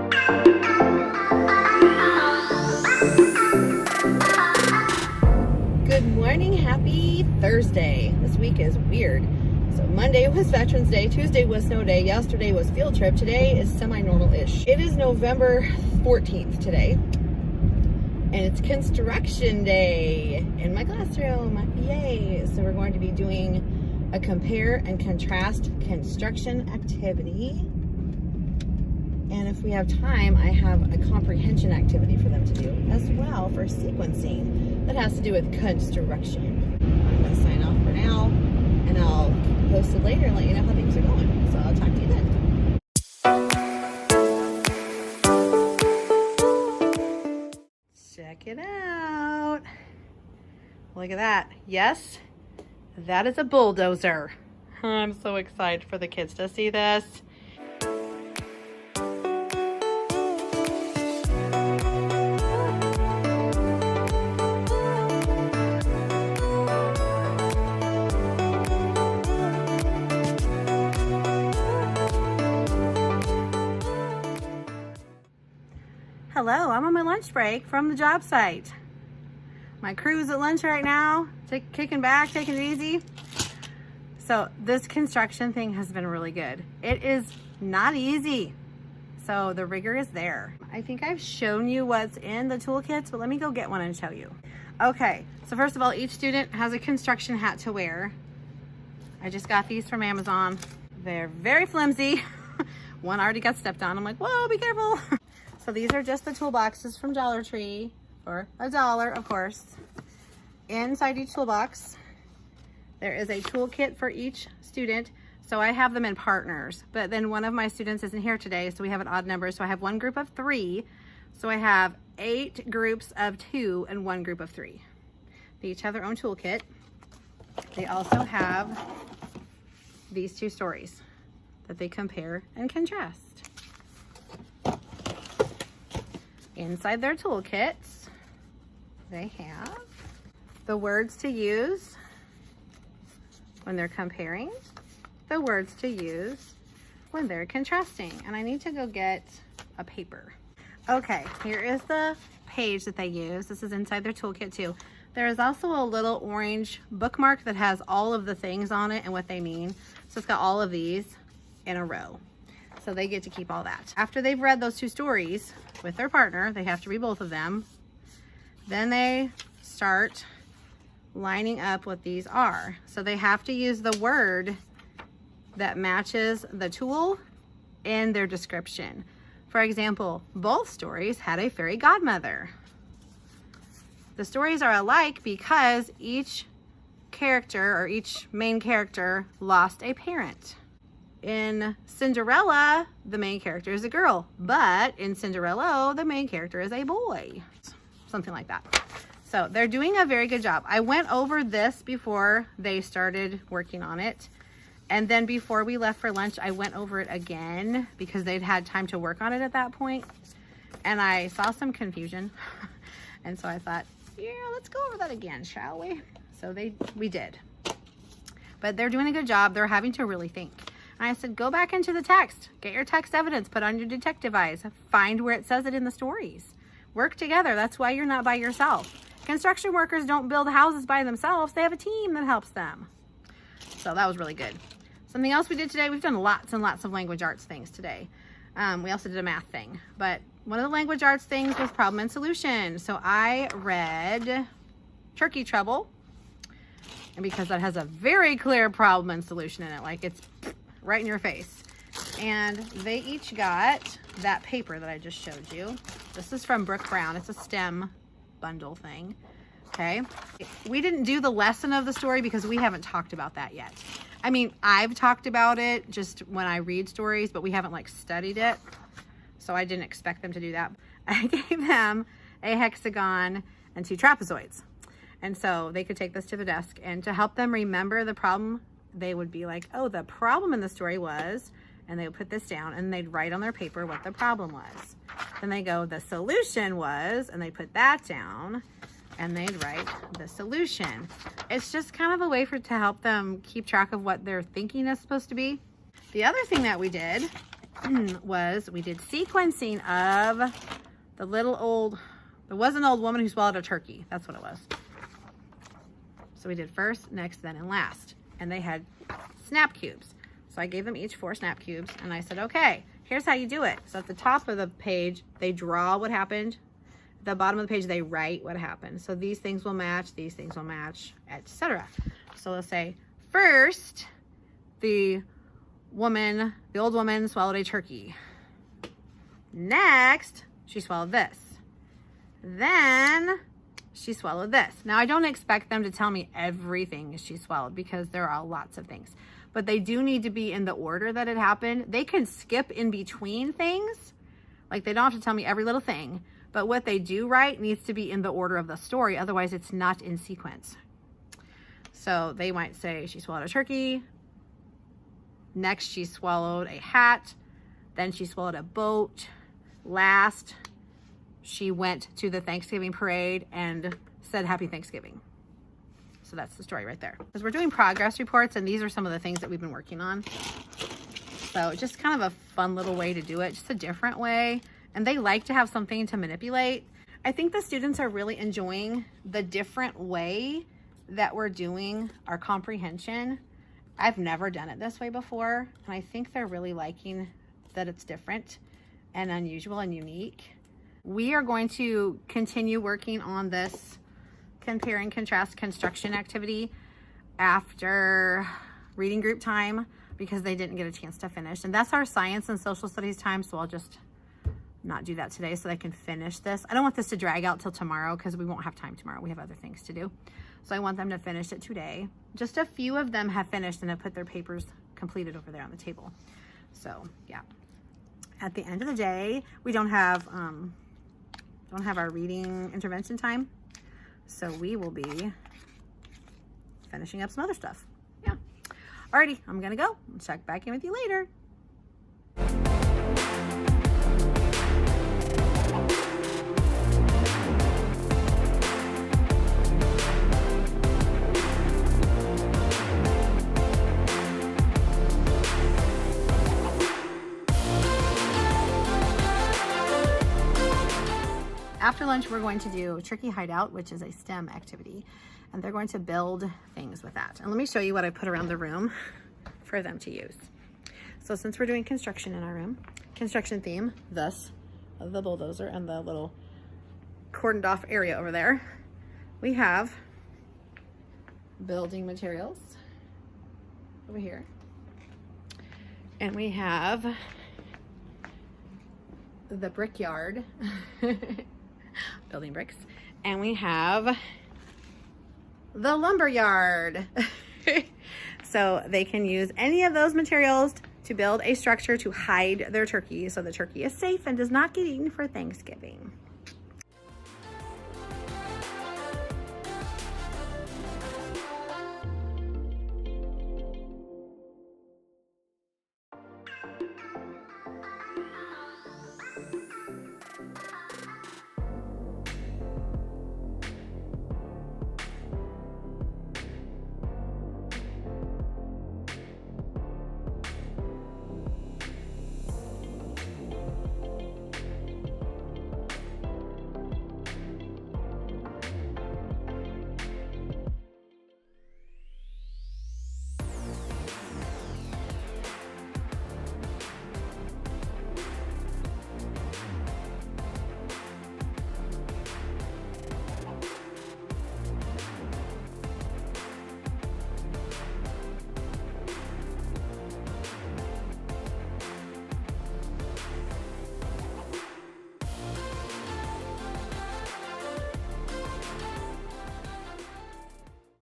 Good morning, happy Thursday. This week is weird. So Monday was Veterans Day, Tuesday was snow day, yesterday was field trip, today is semi-normal-ish. It is November 14th today, and it's construction day in my classroom. Yay! So we're going to be doing a compare and contrast construction activity. And if we have time, I have a comprehension activity for them to do as well for sequencing that has to do with construction. I'm going to sign off for now, and I'll keep you posted later and let you know how things are going. So I'll talk to you then. Check it out. Look at that. Yes, that is a bulldozer. I'm so excited for the kids to see this. Hello, I'm on my lunch break from the job site. My crew's at lunch right now, kicking back, taking it easy. So this construction thing has been really good. It is not easy, so the rigor is there. I think I've shown you what's in the toolkits, but let me go get one and show you. Okay, so first of all, each student has a construction hat to wear. I just got these from Amazon. They're very flimsy. One already got stepped on. I'm like, whoa, be careful. So these are just the toolboxes from Dollar Tree for $1, of course. Inside each toolbox, there is a toolkit for each student. So I have them in partners, but then one of my students isn't here today, so we have an odd number. So I have one group of 3. So I have 8 groups of 2 and one group of 3. They each have their own toolkit. They also have these 2 stories that they compare and contrast. Inside their toolkits, they have the words to use when they're comparing, the words to use when they're contrasting. And I need to go get a paper. Okay, here is the page that they use. This is inside their toolkit too. There is also a little orange bookmark that has all of the things on it and what they mean. So it's got all of these in a row. So they get to keep all that. After they've read those 2 stories with their partner, they have to read both of them. Then they start lining up what these are. So they have to use the word that matches the tool in their description. For example, both stories had a fairy godmother. The stories are alike because each character or each main character lost a parent. In Cinderella, the main character is a girl, but in Cinderella, the main character is a boy. Something like that. So they're doing a very good job. I went over this before they started working on it. And then before we left for lunch, I went over it again because they'd had time to work on it at that point. And I saw some confusion. And so I thought, yeah, let's go over that again, shall we? So we did. But they're doing a good job. They're having to really think. And I said, go back into the text, get your text evidence, put on your detective eyes, find where it says it in the stories. Work together. That's why you're not by yourself. Construction workers don't build houses by themselves. They have a team that helps them. So that was really good. Something else we did today, we've done lots and lots of language arts things today. We also did a math thing, but one of the language arts things was problem and solution. So I read Turkey Trouble, and because that has a very clear problem and solution in it, like it's right in your face. And they each got that paper that I just showed you. This is from Brooke Brown. It's a STEM bundle thing. Okay. We didn't do the lesson of the story because we haven't talked about that yet. I mean, I've talked about it just when I read stories, but we haven't like studied it. So I didn't expect them to do that. I gave them a hexagon and 2 trapezoids. And so they could take this to the desk, and to help them remember the problem, they would be like, oh, the problem in the story was, and they would put this down and they'd write on their paper what the problem was. Then they go, the solution was, and they put that down and they'd write the solution. It's just kind of a way to help them keep track of what their thinking is supposed to be. The other thing that we did was we did sequencing of the little old, there was an old woman who swallowed a turkey. That's what it was. So we did first, next, then, and last. And they had snap cubes. So I gave them each 4 snap cubes and I said, okay, here's how you do it. So at the top of the page, they draw what happened. At the bottom of the page, they write what happened. So these things will match, these things will match, etc. So let's say, first, the old woman swallowed a turkey. Next, she swallowed this. Then she swallowed this. Now I don't expect them to tell me everything she swallowed because there are lots of things, but they do need to be in the order that it happened. They can skip in between things. Like they don't have to tell me every little thing, but what they do write needs to be in the order of the story. Otherwise it's not in sequence. So they might say she swallowed a turkey. Next, she swallowed a hat. Then she swallowed a boat. Last, she went to the Thanksgiving parade and said Happy Thanksgiving. So that's the story right there. Because we're doing progress reports and these are some of the things that we've been working on. So just kind of a fun little way to do it, just a different way. And they like to have something to manipulate. I think the students are really enjoying the different way that we're doing our comprehension. I've never done it this way before, and I think they're really liking that it's different and unusual and unique. We are going to continue working on this compare and contrast construction activity after reading group time because they didn't get a chance to finish. And that's our science and social studies time, so I'll just not do that today so they can finish this. I don't want this to drag out till tomorrow because we won't have time tomorrow. We have other things to do. So I want them to finish it today. Just a few of them have finished and have put their papers completed over there on the table. So yeah, at the end of the day, we don't have our reading intervention time. So we will be finishing up some other stuff. Yeah. Alrighty, I'm gonna go. I'll check back in with you later. After lunch, we're going to do Tricky Hideout, which is a STEM activity, and they're going to build things with that. And let me show you what I put around the room for them to use. So since we're doing construction in our room, construction theme, thus the bulldozer and the little cordoned off area over there, we have building materials over here. And we have the brickyard, building bricks, and we have the lumber yard. So they can use any of those materials to build a structure to hide their turkey so the turkey is safe and does not get eaten for Thanksgiving.